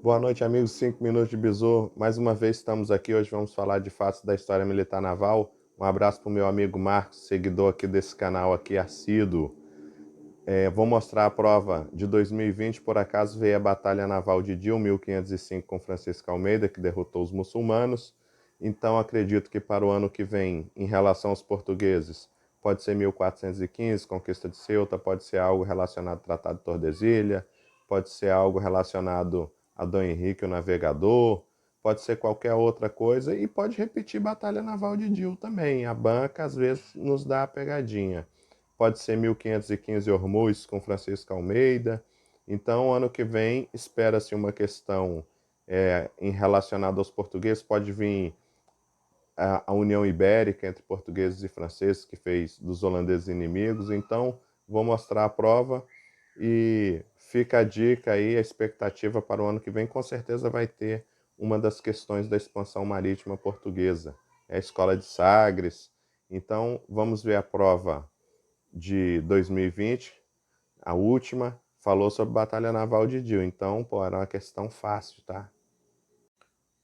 Boa noite, amigos. 5 minutos de bizu. Mais uma vez estamos aqui. Hoje vamos falar de fatos da história militar naval. Um abraço para o meu amigo Marcos, seguidor aqui desse canal aqui, assíduo. Vou mostrar a prova de 2020. Por acaso veio a Batalha Naval de Dil, 1505, com Francisco Almeida, que derrotou os muçulmanos. Então acredito que para o ano que vem, em relação aos portugueses, pode ser 1415, conquista de Ceuta, pode ser algo relacionado ao Tratado de Tordesilha, pode ser algo relacionado a Dom Henrique o Navegador, pode ser qualquer outra coisa e pode repetir Batalha Naval de Dil também. A banca às vezes nos dá a pegadinha. Pode ser 1515 Ormuz com Francisco Almeida. Então, ano que vem, espera-se uma questão em relacionada aos portugueses. Pode vir a União Ibérica entre portugueses e franceses, que fez dos holandeses inimigos. Então, vou mostrar a prova e fica a dica aí, a expectativa para o ano que vem. Com certeza vai ter uma das questões da expansão marítima portuguesa. É a Escola de Sagres. Então, vamos ver a prova de 2020, a última, falou sobre Batalha Naval de Dil. Então, pô, era uma questão fácil, tá?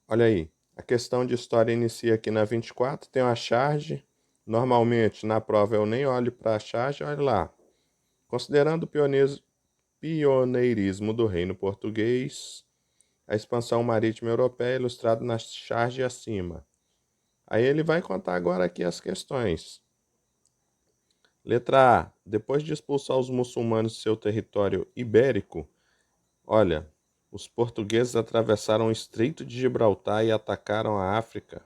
Olha aí, a questão de história inicia aqui na 24, tem uma charge. Normalmente, na prova eu nem olho para a charge, olha lá. Considerando o pioneirismo do reino português, a expansão marítima europeia ilustrado na charge acima. Aí ele vai contar agora aqui as questões. Letra A. Depois de expulsar os muçulmanos de seu território ibérico, olha, os portugueses atravessaram o Estreito de Gibraltar e atacaram a África,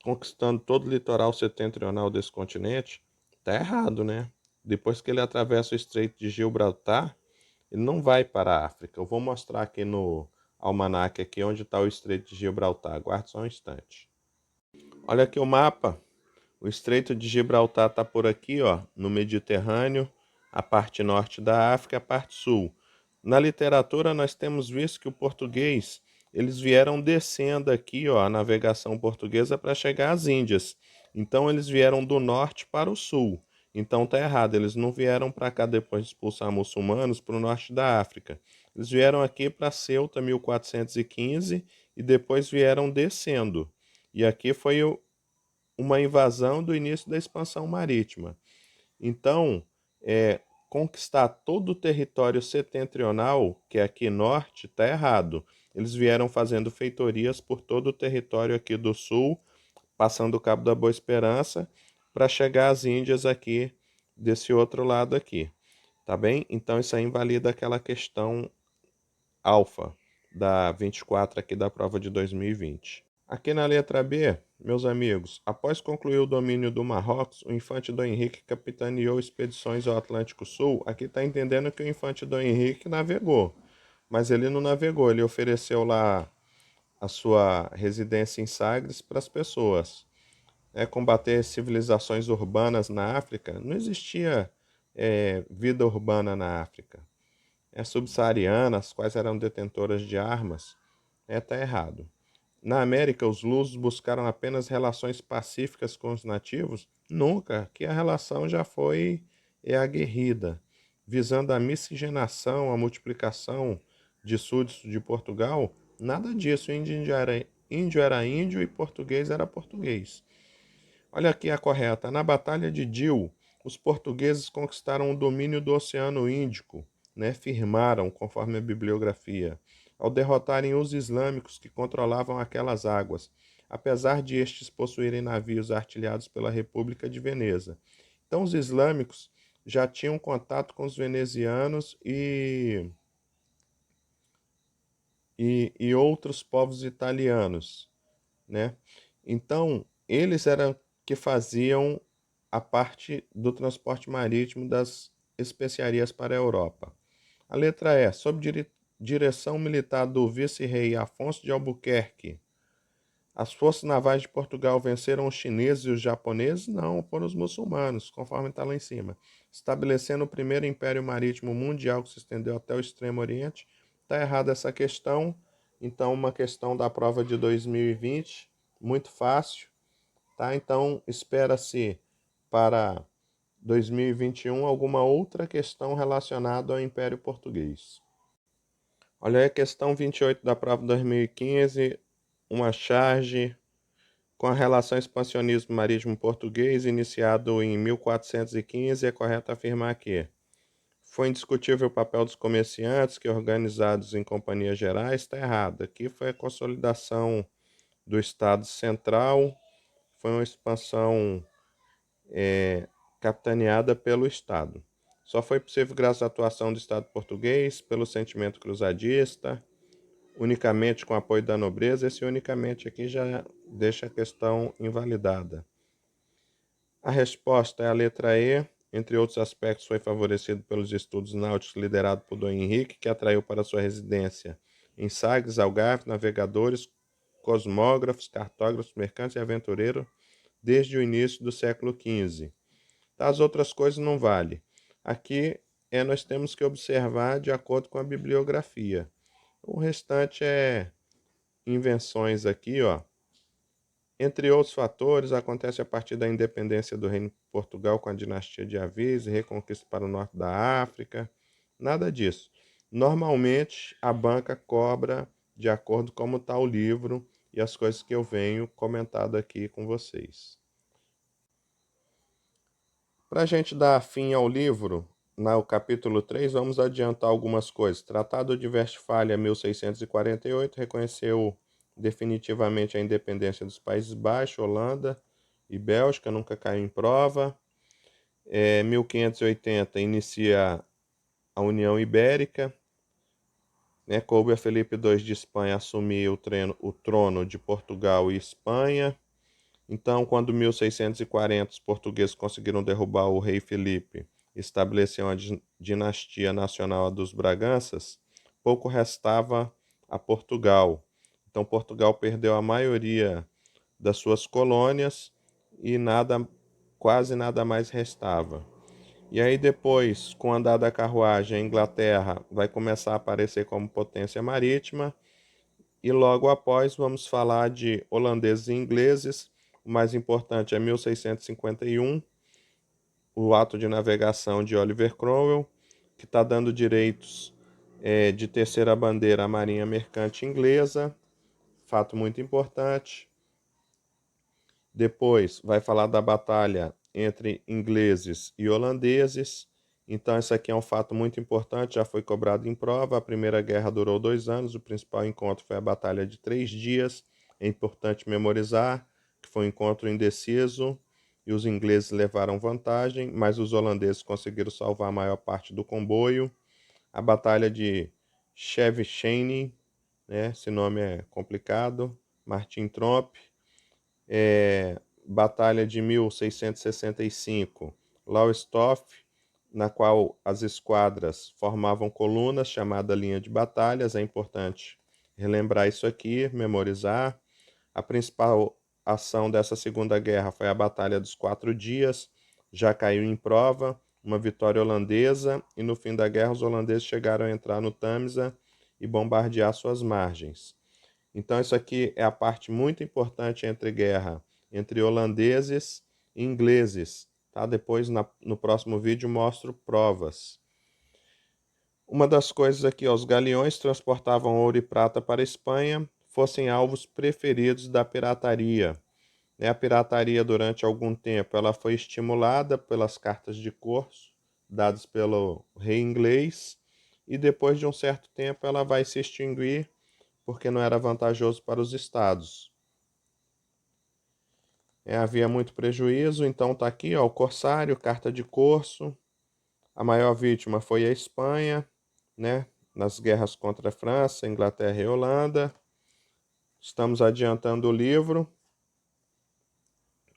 conquistando todo o litoral setentrional desse continente. Tá errado, né? Depois que ele atravessa o Estreito de Gibraltar, ele não vai para a África. Eu vou mostrar aqui no almanaque aqui onde está o Estreito de Gibraltar. Aguarde só um instante. Olha aqui o mapa. O Estreito de Gibraltar está por aqui, ó, no Mediterrâneo, a parte norte da África, a parte sul. Na literatura nós temos visto que o português, eles vieram descendo aqui, ó, a navegação portuguesa para chegar às Índias. Então eles vieram do norte para o sul. Então tá errado, eles não vieram para cá depois de expulsar muçulmanos para o norte da África. Eles vieram aqui para Ceuta 1415 e depois vieram descendo. E aqui foi uma invasão do início da expansão marítima. Então, conquistar todo o território setentrional, que é aqui norte, está errado. Eles vieram fazendo feitorias por todo o território aqui do sul, passando o Cabo da Boa Esperança, para chegar às Índias aqui, desse outro lado aqui. Tá bem? Então, isso aí invalida aquela questão alfa da 24 aqui da prova de 2020. Aqui na letra B, meus amigos, após concluir o domínio do Marrocos, o infante Dom Henrique capitaneou expedições ao Atlântico Sul. Aqui está entendendo que o infante Dom Henrique navegou, mas ele não navegou, ele ofereceu lá a sua residência em Sagres para as pessoas. Combater civilizações urbanas na África, não existia vida urbana na África. Subsaariana, as quais eram detentoras de armas, tá errado. Na América, os lusos buscaram apenas relações pacíficas com os nativos? Nunca, que a relação já foi aguerrida, visando a miscigenação, a multiplicação de súditos de Portugal. Nada disso, índio era índio e português era português. Olha aqui a correta. Na Batalha de Dil, os portugueses conquistaram o domínio do Oceano Índico, né? Firmaram, conforme a bibliografia, ao derrotarem os islâmicos que controlavam aquelas águas, apesar de estes possuírem navios artilhados pela República de Veneza. Então, os islâmicos já tinham contato com os venezianos e outros povos italianos, né? Então, eles eram que faziam a parte do transporte marítimo das especiarias para a Europa. A letra E, sob direção militar do vice-rei Afonso de Albuquerque, as forças navais de Portugal venceram os chineses e os japoneses? Não, foram os muçulmanos, conforme está lá em cima. Estabelecendo o primeiro império marítimo mundial que se estendeu até o Extremo Oriente. Está errada essa questão. Então, uma questão da prova de 2020, muito fácil. Tá? Então, espera-se para 2021 alguma outra questão relacionada ao Império Português. Olha aí a questão 28 da prova 2015, uma charge com a relação expansionismo marítimo português, iniciado em 1415, é correto afirmar que foi indiscutível o papel dos comerciantes que, organizados em companhias gerais, está errado. Aqui foi a consolidação do Estado Central, foi uma expansão capitaneada pelo Estado. Só foi possível graças à atuação do Estado português, pelo sentimento cruzadista, unicamente com apoio da nobreza. Esse unicamente aqui já deixa a questão invalidada. A resposta é a letra E. Entre outros aspectos, foi favorecido pelos estudos náuticos liderados por Dom Henrique, que atraiu para sua residência em Sagres, Algarve, navegadores, cosmógrafos, cartógrafos, mercantes e aventureiros desde o início do século XV. As outras coisas não valem. Aqui nós temos que observar de acordo com a bibliografia. O restante é invenções aqui, ó. Entre outros fatores, acontece a partir da independência do Reino de Portugal com a dinastia de Avis e reconquista para o norte da África. Nada disso. Normalmente, a banca cobra de acordo com como está o livro e as coisas que eu venho comentado aqui com vocês. Para a gente dar fim ao livro, no capítulo 3, vamos adiantar algumas coisas. Tratado de Westfália, 1648, reconheceu definitivamente a independência dos Países Baixos, Holanda e Bélgica, nunca caiu em prova. 1580 inicia a União Ibérica. Coube a Felipe II de Espanha assumir o trono de Portugal e Espanha. Então, quando 1640 os portugueses conseguiram derrubar o rei Felipe e estabeleceram a dinastia nacional dos Braganças, pouco restava a Portugal. Então, Portugal perdeu a maioria das suas colônias e quase nada mais restava. E aí depois, com o andar da carruagem, a Inglaterra vai começar a aparecer como potência marítima. E logo após vamos falar de holandeses e ingleses. O mais importante é 1651, o ato de navegação de Oliver Cromwell, que está dando direitos de terceira bandeira à Marinha Mercante Inglesa, fato muito importante. Depois vai falar da batalha entre ingleses e holandeses. Então, isso aqui é um fato muito importante, já foi cobrado em prova. A Primeira Guerra durou 2 anos, o principal encontro foi a Batalha de 3 dias. É importante memorizar que foi um encontro indeciso e os ingleses levaram vantagem, mas os holandeses conseguiram salvar a maior parte do comboio. A Batalha de Scheveningen, né, esse nome é complicado, Martin Tromp. Batalha de 1665, Lowestoft, na qual as esquadras formavam colunas, chamada linha de batalhas. É importante relembrar isso aqui, memorizar. A principal ação dessa Segunda Guerra foi a Batalha dos 4 Dias, já caiu em prova, uma vitória holandesa, e no fim da guerra os holandeses chegaram a entrar no Tâmisa e bombardear suas margens. Então isso aqui é a parte muito importante entre guerra entre holandeses e ingleses. Tá? Depois, no próximo vídeo, mostro provas. Uma das coisas aqui, ó, os galeões transportavam ouro e prata para a Espanha, fossem alvos preferidos da pirataria. A pirataria, durante algum tempo, ela foi estimulada pelas cartas de corso dadas pelo rei inglês, e depois de um certo tempo ela vai se extinguir porque não era vantajoso para os estados. Havia muito prejuízo, então está aqui, ó, o corsário, carta de corso. A maior vítima foi a Espanha, né, nas guerras contra a França, Inglaterra e Holanda. Estamos adiantando o livro.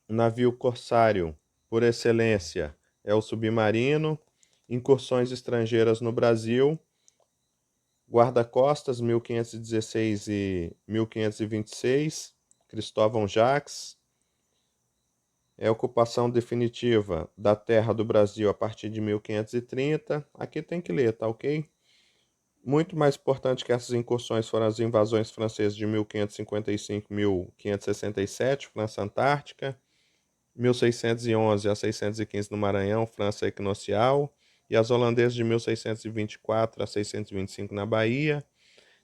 O navio corsário, por excelência, é o submarino. Incursões estrangeiras no Brasil. Guarda-costas, 1516 e 1526, Cristóvão Jacques. A ocupação definitiva da terra do Brasil a partir de 1530. Aqui tem que ler, tá ok? Muito mais importante que essas incursões foram as invasões francesas de 1555 e 1567, França Antártica, 1611 a 615 no Maranhão, França Equinocial, e as holandesas de 1624 a 625 na Bahia.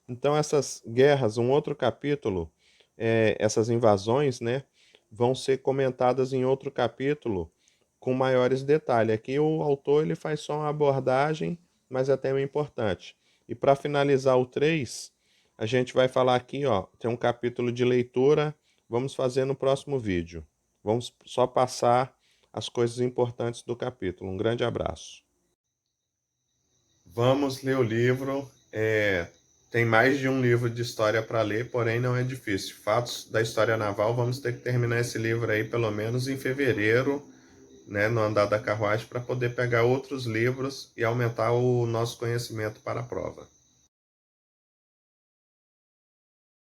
Então essas guerras, um outro capítulo, essas invasões, né, vão ser comentadas em outro capítulo com maiores detalhes. Aqui o autor ele faz só uma abordagem, mas é tema importante. E para finalizar o 3, a gente vai falar aqui, ó, tem um capítulo de leitura, vamos fazer no próximo vídeo. Vamos só passar as coisas importantes do capítulo. Um grande abraço. Vamos ler o livro. Tem mais de um livro de história para ler, porém não é difícil. Fatos da História Naval, vamos ter que terminar esse livro aí pelo menos em fevereiro, né, no Andar da Carruagem, para poder pegar outros livros e aumentar o nosso conhecimento para a prova.